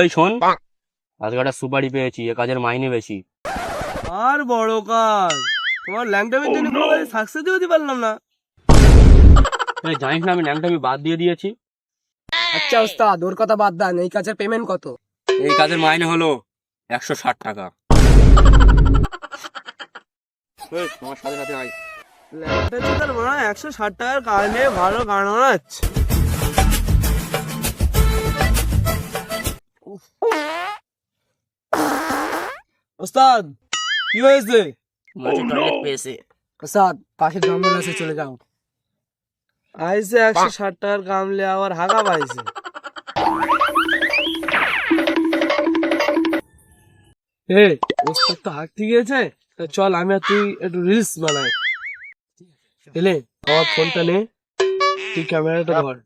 এই শোন, আজকে একটা সুপারি পেয়েছি, এ কাজের মাইনে বেশি। আর বড় কাজ, তোমার ল্যাংটামের জন্য কোনো কাজে সাকসেস দিতে পারলাম না। এই জানিস না আমি ন্যাংটামি বাদ দিয়ে দিয়েছি। আচ্ছা ওস্তাদ, ওর কথা বাদ দেন, এই কাজের পেমেন্ট কত? এই কাজের মাইনে হলো 160 টাকা। এই, তোমার সাথে সাথে আয়। ল্যাংটা চিতার মনে হয় 160 টাকার কাজ নিয়ে ভালো গান বানাচ্ছে। ওস্তাদ কি হয়েছে? মাঝে টয়লেট পেয়েছে। ওস্তাদ পাশে জঙ্গল আছে, চলে যাও। আইসে 160 টাকার কামলে আবার হাগা পাইছে। এ ওস্তাদ তো হাঁকতে গিয়েছে, তা চল আমি আর তুই একটু রিলস বানাই। এলে আমার ফোনটা নে, তুই ক্যামেরাটা ধর।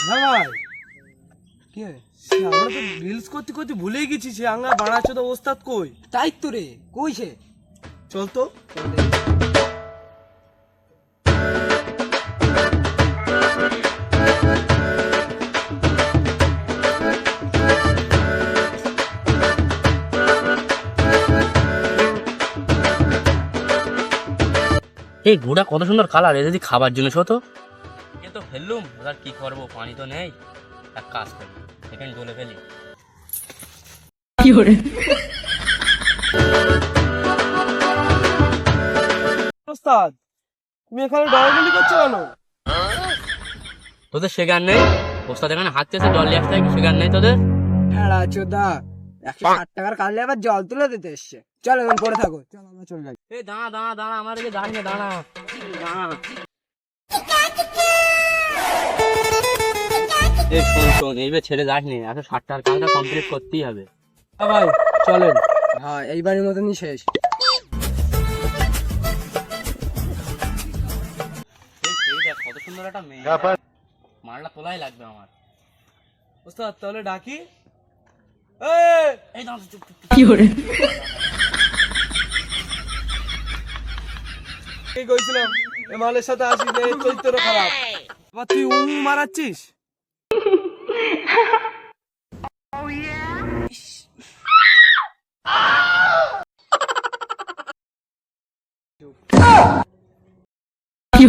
হ্যাঁ ভাই, কি আমরা তো রিলস করতে করতে ভুলেই গেছি, সে আঙ্গা বানাচ্ছ তো ওস্তাদ কই? তাই তো রে, কই সে? চল তো। এই গুড়া কত সুন্দর কালার, এ যদি খাবার জন্য তো এ তো ফেললুম, এবার কি করবো, পানি তো নেই। এক কাজ করি, এখানে ডলে ফেলি। ওস্তাদ তুমি এখানে ডরাডরি করছো কেন? তোদের সে গান নেই? ওস্তাদ এখানে হাত চেয়েছে জল নিয়ে আসতে, সে গান নেই তোদের? হ্যাঁ চোদা, 160 টাকার কাজলে আবার জল তুলে দিতে এসছে। চল এখন পড়ে থাকো, চল আমরা চলে যাই। এই দাঁড়া দাঁড়া দাঁড়া, আমার দিকে দাঁড়িয়ে দাঁড়া দাঁড়া। এই শোন শোন, এইবার ছেড়ে যাস নি, 160 টাকার কাজটা কমপ্লিট করতেই হবে। হ্যাঁ ভাই চলেন। হ্যাঁ এইবারের মতনই শেষ। এই দেখ কত সুন্দর একটা মেয়ে, মালটা তোলাই লাগবে আমার। ওস্তাদ তাহলে ডাকি। এই দাঁড়া, চুপ চুপ। কি কইছিলাম এ মালের সাথে আসিস না, এর চরিত্র খারাপ। আবার তুই মারাচ্ছিস। কি